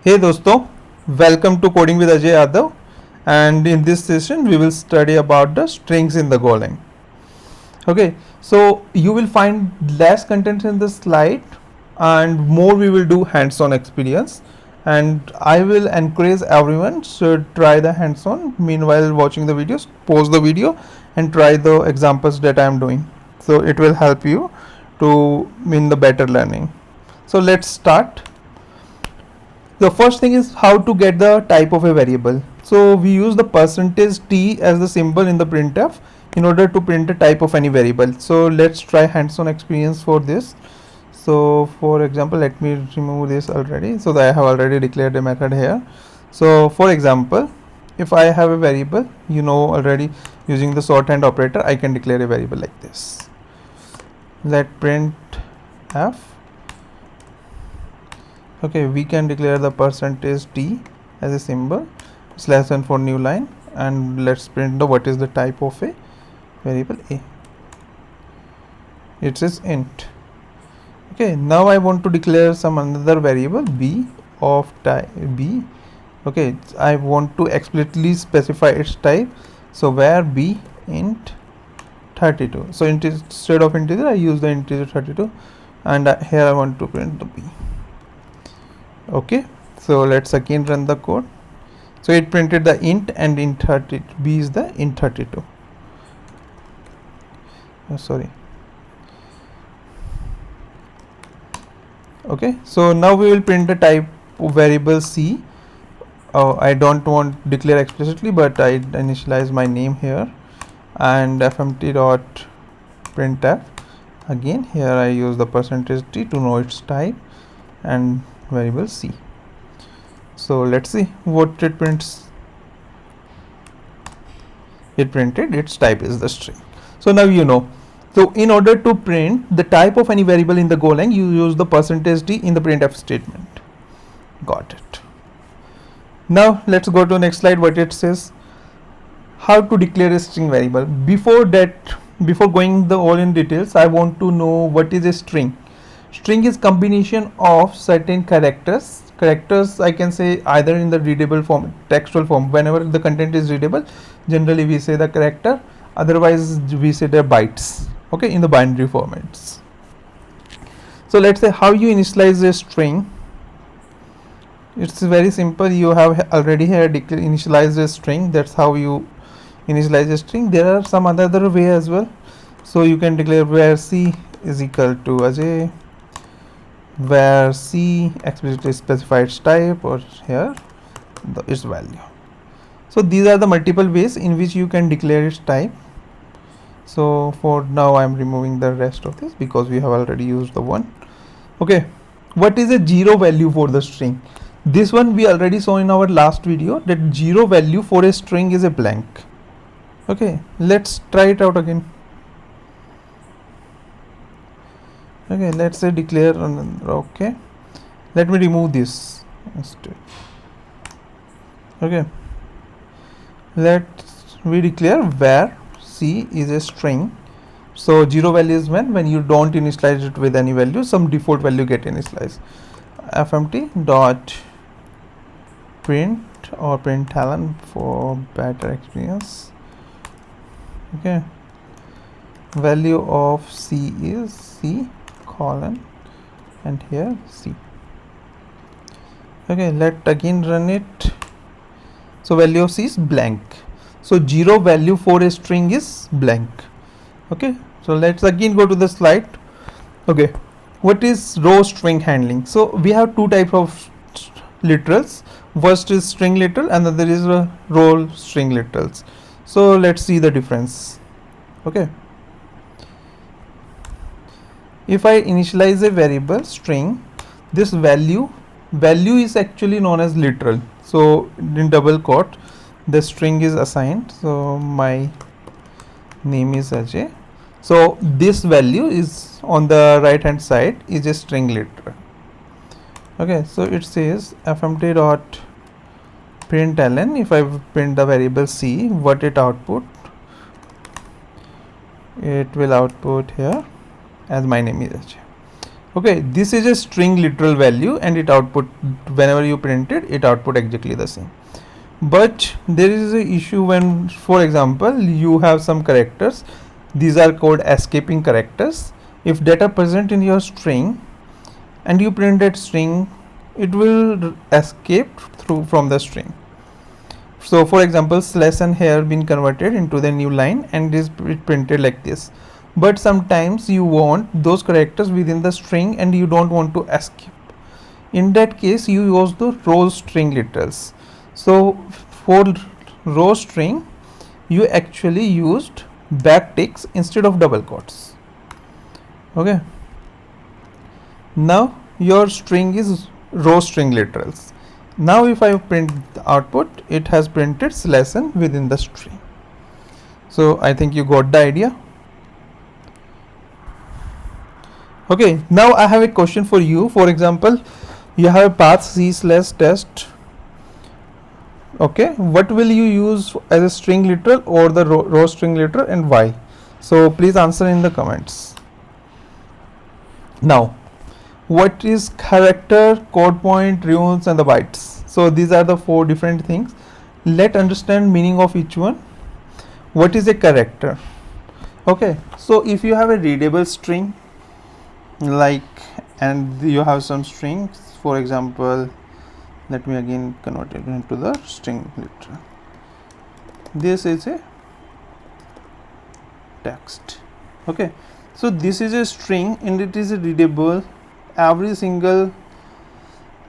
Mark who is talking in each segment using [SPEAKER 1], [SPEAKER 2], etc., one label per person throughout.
[SPEAKER 1] Hey दोस्तों, welcome to Coding with Ajay Yadav, and in this session we will study about the strings in the Golang. Okay, so you will find less content in the slide and more we will do hands-on experience, and I will encourage everyone should try the hands-on. Meanwhile watching the videos, pause the video and try the examples that I am doing, so it will help you to win the better learning. So let's start. The first thing is how to get the type of a variable. So we use the percentage %t as the symbol in the printf in order to print the type of any variable. So let's try hands-on experience for this. So for example, let me remove this already, so that I have already declared a method here. So for example, if I have a variable, you know already, using the shorthand operator I can declare a variable like this. Let print f. Okay, we can declare the percentage %t as a symbol, / for new line, and let's print the what is the type of a variable a. It says int. Okay, now I want to declare some another variable b of type b. Okay, I want to explicitly specify its type, so where b int 32. So instead of integer I use the integer 32, and here I want to print the b. Okay, so let's again run the code. So it printed the int, and int 30 b is the int 32. Sorry. Okay, so now we will print the type variable c. I don't want declare explicitly, but I initialize my name here, and fmt dot printf. Again here I use the percentage %t to know its type and variable c. So let's see what it prints. It printed its type is the string. So now you know. So in order to print the type of any variable in the Golang, you use the percentage %t in the printf statement. Got it. Now let's go to next slide. What it says, how to declare a string variable. Before going the all in details, I want to know what is a string. String is combination of certain characters. Characters I can say either in the readable form, textual form. Whenever the content is readable, generally we say the character, otherwise we say the bytes. Okay, in the binary formats. So let's say how you initialize a string. It's very simple. You have already here initialized a string. That's how you initialize a string. There are some other way as well. So you can declare where c is equal to Ajay, where c explicitly specifies type, or here its value. So these are the multiple ways in which you can declare its type. So for now I am removing the rest of this because we have already used the one. Okay, what is a 0 value for the string? This one we already saw in our last video, that 0 value for a string is a blank. Okay, let's try it out again. Okay, let's say declare. Okay, let me remove this instead. Okay, we declare where c is a string. So 0 value is when you don't initialize it with any value, some default value get initialized. fmt dot print or println for better experience. Okay, value of c is c colon, and here c. Okay, let again run it. So value of c is blank. So 0 value for a string is blank. Okay, so let's again go to the slide. Okay, what is row string handling? So we have two types of literals. First is string literal, and then there is a row string literals. So let's see the difference. Okay, if I initialize a variable string, this value is actually known as literal. So in double quote the string is assigned. So my name is Ajay. So this value is on the right hand side is a string literal. Okay, so it says fmt dot println. If I print the variable c, what it output? It will output here as my name is Ajay. Okay, this is a string literal value and it output whenever you print it, it output exactly the same. But there is a issue when, for example, you have some characters, these are called escaping characters. If data present in your string and you print that string, it will escape through from the string. So for example, slash and here been converted into the new line and is printed like this. But sometimes you want those characters within the string and you don't want to escape. In that case, you use the row string literals. So for row string, you actually used backticks instead of double quotes. Okay. Now your string is row string literals. Now if I print the output, it has printed slash n within the string. So I think you got the idea. Okay, now I have a question for you. For example, you have a path c slash test. Okay, what will you use as a string literal or the row string literal and why? So please answer in the comments. Now, what is character, code point, runes and the bytes? So these are the 4 different things. Let's understand meaning of each one. What is a character? Okay, so if you have a readable string, like, and you have some strings, for example, let me again convert it into the string literal. This is a text. Okay, so this is a string and it is a readable. Every single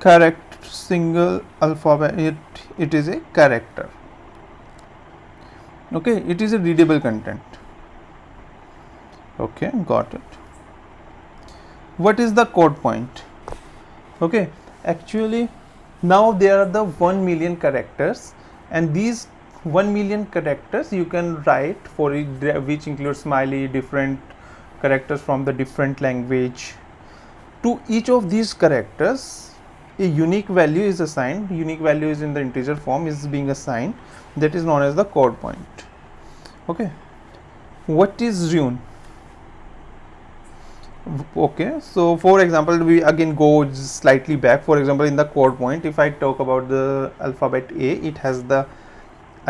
[SPEAKER 1] character, single alphabet, it is a character. Okay, it is a readable content. Okay, got it. What is the code point? Okay, actually now there are the 1 million characters, and these 1 million characters you can write for it, which includes smiley, different characters from the different language. To each of these characters, a unique value is assigned. Unique value is in the integer form, is being assigned. That is known as the code point. Okay, what is rune? Okay, so for example, we again go slightly back. For example, in the code point, if I talk about the alphabet A, it has the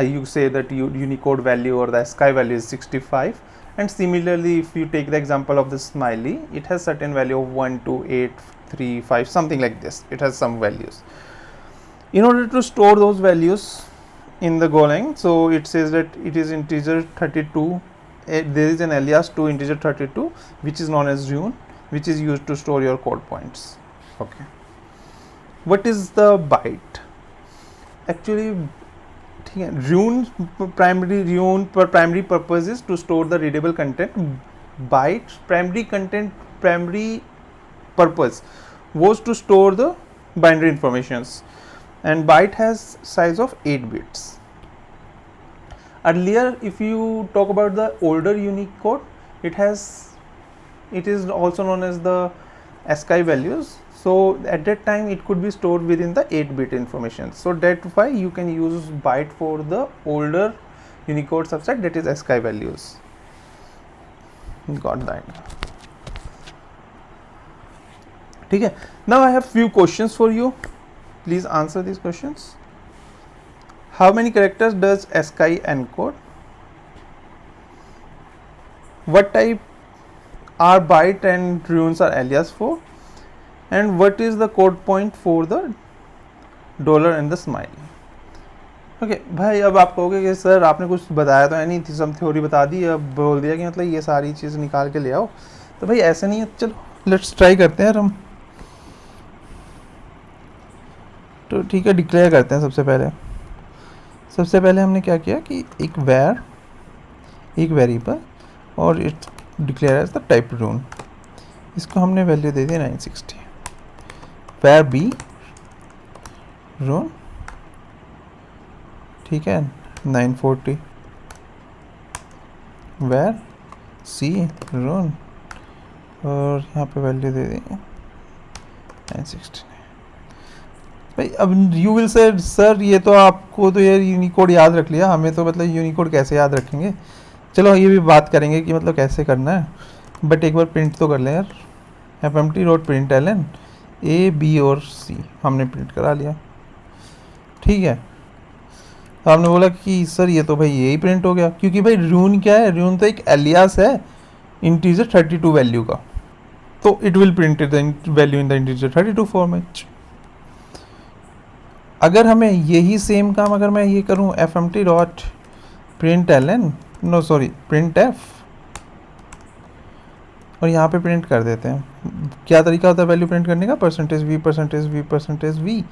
[SPEAKER 1] you say that Unicode value or the ASCII value is 65. And similarly, if you take the example of the smiley, it has certain value of 1, 2, 8, 3, 5, something like this. It has some values. In order to store those values in the Golang, so it says that it is integer 32. There is an alias to integer 32, which is known as rune, which is used to store your code points. Okay. What is the byte? Actually, rune primary purpose is to store the readable content. Byte primary purpose was to store the binary informations, and byte has size of 8 bits. Earlier, if you talk about the older Unicode, it is also known as the ASCII values. So at that time it could be stored within the 8-bit information. So that's why you can use byte for the older Unicode subset, that is ASCII values. Got that. Okay. Now I have few questions for you. Please answer these questions. How many characters does ASCII encode? What type are byte and runes are alias for? And what is the code point for the dollar and the smiley? Okay, भाई अब आप कहोगे कि sir आपने कुछ बताया तो है नहीं, सब थ्योरी बता दी, अब बोल दिया कि मतलब ये सारी चीज़ निकाल के ले आओ. तो भाई ऐसे नहीं है. चलो लेट्स ट्राई करते हैं हम. तो ठीक है, डिक्लेयर करते हैं. सबसे पहले हमने क्या किया कि एक वेरिएबल और it declare as the type rune. इसको हमने वैल्यू दे दी 960. where b rune, ठीक है, 940. where c rune और यहाँ पे वैल्यू दे दी 960. भाई अब यू विल से सर ये तो आपको तो यार यूनिकोड याद रख लिया, हमें तो मतलब यूनिकोड कैसे याद रखेंगे. चलो ये भी बात करेंगे कि मतलब कैसे करना है, बट एक बार प्रिंट तो कर लें यार. fmt dot println A B और सी हमने प्रिंट करा लिया, ठीक है। तो आपने बोला कि सर ये तो भाई यही प्रिंट हो गया, क्योंकि भाई रून क्या है, रून तो एक एलियास है इंटीजर 32 वैल्यू का, तो it will print the value in the integer 32 format. अगर हमें यही सेम काम अगर मैं ये करूँ fmt dot println, no sorry printf, और यहाँ पे प्रिंट कर देते हैं। क्या तरीका होता है वैल्यू प्रिंट करने का, percentage V percentage V percentage V,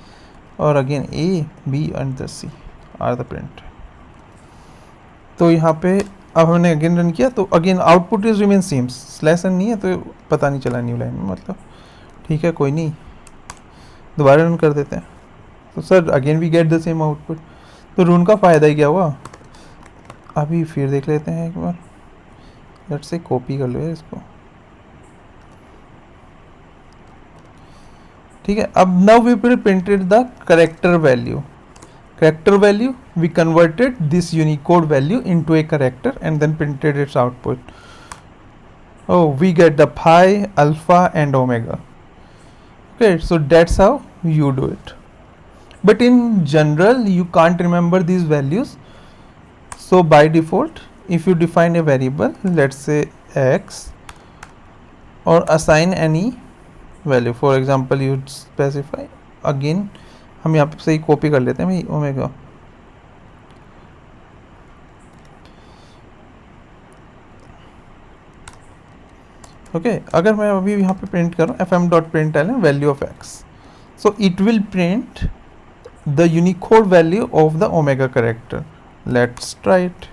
[SPEAKER 1] और again A B and the C are the print. तो यहाँ पे अब हमने अगेन रन किया, तो again output is remain same, slash N नहीं है तो पता नहीं चला न्यू लाइन में, मतलब ठीक है कोई नहीं, दोबारा रन कर देते हैं। तो sir again we get the same output. तो रून का फ़ायदा ही क्या हुआ, अभी फिर देख लेते हैं एक बार, लेट्स से कॉपी कर लो यार इसको, ठीक है। अब now we will printed the character value, character value we converted this Unicode value into a character and then printed its output. Oh, we get the pi, alpha and omega. Okay, so that's how you do it, but in general you can't remember these values. So by default if you define a variable, let's say x, or assign any value, for example you specify, again हम यहाँ पे सही copy कर लेते हैं भाई omega, okay. अगर मैं अभी यहाँ पे प्रिंट करूँ fm dot println value of x, so it will print the Unicode value of the omega character, let's try it.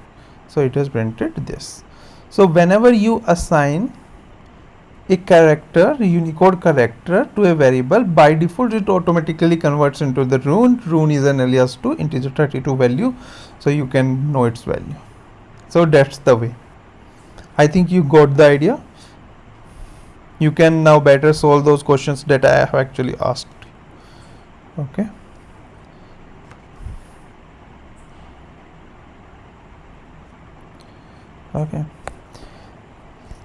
[SPEAKER 1] So it has printed this. So whenever you assign a character, Unicode character to a variable, by default it automatically converts into the Roon. Roon is an alias to integer 32 value, so you can know its value. So that's the way. I think you got the idea. You can now better solve those questions that I have actually asked. Okay. Okay.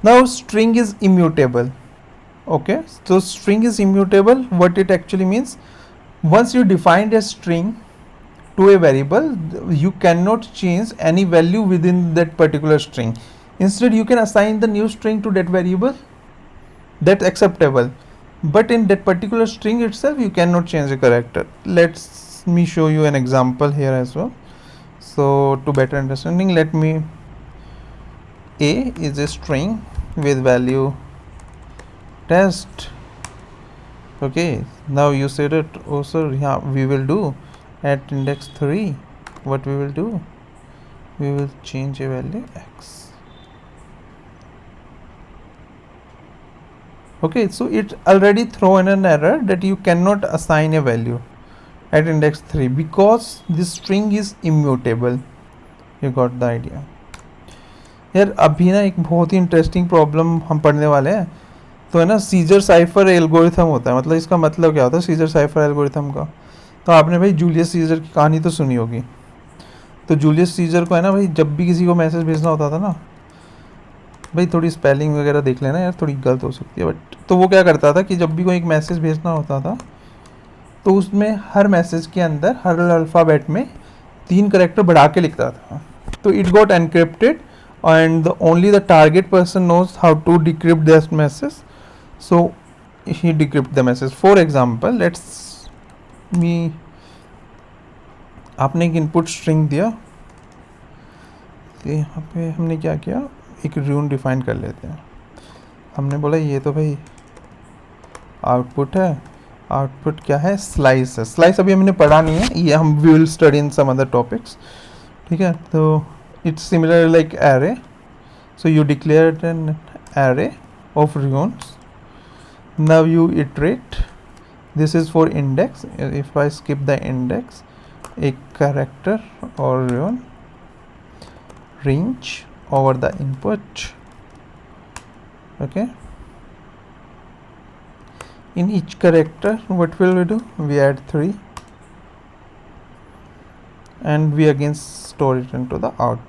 [SPEAKER 1] Now string is immutable. Okay, so string is immutable. What it actually means, once you defined a string to a variable, you cannot change any value within that particular string. Instead you can assign the new string to that variable, that's acceptable, but in that particular string itself you cannot change a character. Let me show you an example here as well. So to better understanding, let me, a is a string with value test. Okay, now you said it, oh sir, yeah, we will do at index 3, what we will do, we will change a value x. Okay, so it already thrown an error that you cannot assign a value at index 3 because this string is immutable. You got the idea? यार अभी ना एक बहुत ही interesting problem हम पढ़ने वाले हैं, तो है ना सीजर साइफर एल्गोरिथम होता है, मतलब इसका मतलब क्या होता है सीजर साइफर एल्गोरिथम का। तो आपने भाई जूलियस सीजर की कहानी तो सुनी होगी। तो जूलियस सीजर को है ना भाई जब भी किसी को मैसेज भेजना होता था ना, भाई थोड़ी स्पेलिंग वगैरह देख लेना यार, थोड़ी गलत हो सकती है, बट तो वो क्या करता था कि जब भी कोई एक मैसेज भेजना होता था तो उसमें हर मैसेज के अंदर हर अल्फ़ाबेट में 3 करेक्टर बढ़ा के लिखता था। तो it got encrypted and only the target person knows how to decrypt this message, so he decrypt the message. For example, let's me, आपने एक इनपुट स्ट्रिंग दिया, तो यहाँ पे हमने क्या किया, एक रून डिफाइन कर लेते हैं। हमने बोला ये तो भाई आउटपुट है, आउटपुट क्या है, स्लाइस है। स्लाइस अभी हमने पढ़ा नहीं है, ये हम we will study in some other topics, ठीक है। तो it's similar like array, so you declared an array of runes. Now you iterate, this is for index, if I skip the index, a character or rune range over the input. Okay, in each character what will we do, we add 3 and we again store it into the output.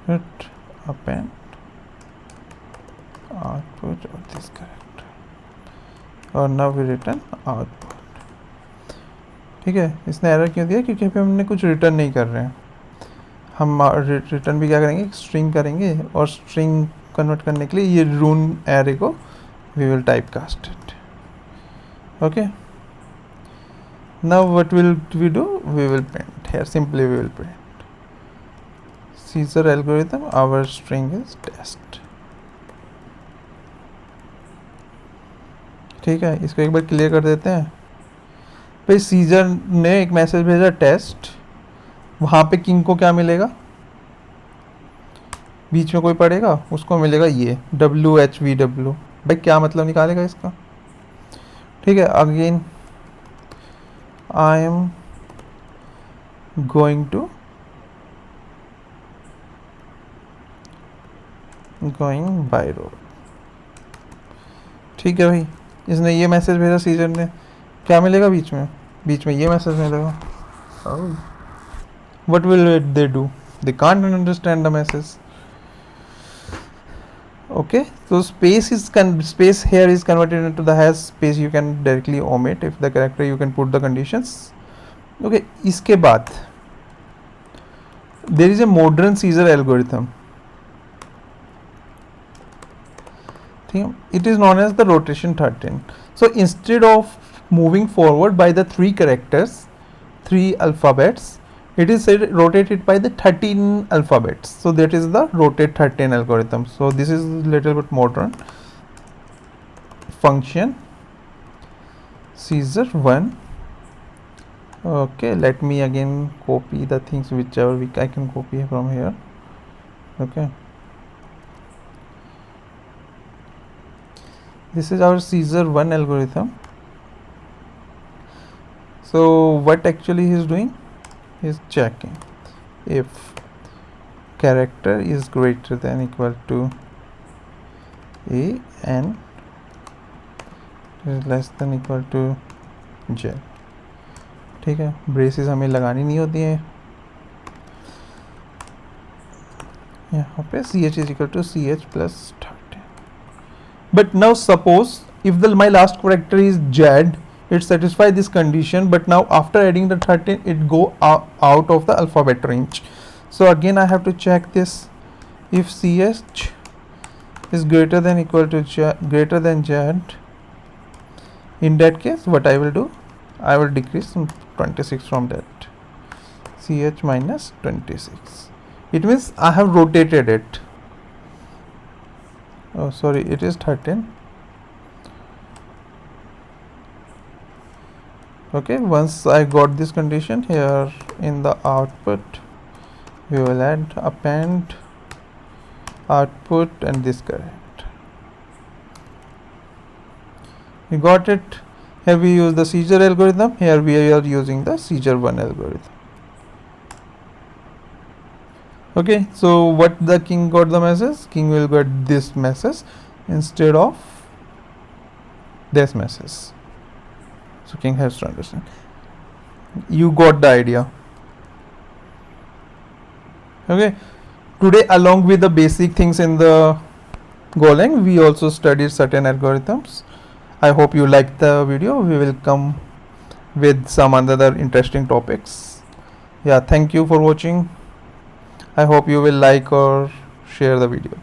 [SPEAKER 1] Hit append input of this character, और now we return output. ठीक है, इसने error क्यों दिया? क्योंकि अभी हमने कुछ रिटर्न नहीं कर रहे हैं. हम रिटर्न भी क्या करेंगे, स्ट्रिंग करेंगे, और स्ट्रिंग कन्वर्ट करने के लिए ये रून एरे को we will type cast it. Okay, now what will we do? We will print here, simply we will print Caesar algorithm, our string is test. ठीक है, इसको एक बार क्लियर कर देते हैं. भाई सीजर ने एक मैसेज भेजा टेस्ट, वहाँ पे किंग को क्या मिलेगा? बीच में कोई पड़ेगा, उसको मिलेगा ये WHVW. भाई क्या मतलब निकालेगा इसका? ठीक है, again I am going by road. ठीक है भाई, इसने ये मैसेज भेजा सीजर ने, क्या मिलेगा बीच में? बीच में ये मैसेज मिलेगा. What will they do? They can't understand the message. Okay, so space here is converted into the hash space. You can directly omit if the character, you can put the conditions. Okay, इसके बाद there is a modern Caesar algorithm. It is known as the rotation 13. So instead of moving forward by the 3 characters, 3 alphabets, it is rotated by the 13 alphabets. So that is the rotate 13 algorithm. So this is little bit modern. Function Caesar 1. Okay, let me again copy the things whichever I can copy from here. Okay, this is our Caesar 1 algorithm. So what actually he is doing? He is checking if character is greater than equal to A and is less than equal to Z. ठीक है, braces हमें लगानी नहीं होती है. यहाँ पे CH is equal to CH plus 13. But now suppose if my last character is Z, it satisfies this condition, but now after adding the 13 it go out of the alphabet range. So again I have to check this. If CH is greater than equal to greater than Z, in that case what I will do, I will decrease 26 from that. CH minus 26. It means I have rotated it. Oh sorry, it is 13. Okay, once I got this condition, here in the output we will add append output and this correct. We got it. Here we use the Caesar algorithm, here we are using the Caesar 1 algorithm. Okay, so what the king got the message? King will get this message instead of this message. So king has to understand. You got the idea. Okay, today along with the basic things in the Golang, we also studied certain algorithms. I hope you liked the video. We will come with some other interesting topics. Yeah, thank you for watching. I hope you will like or share the video.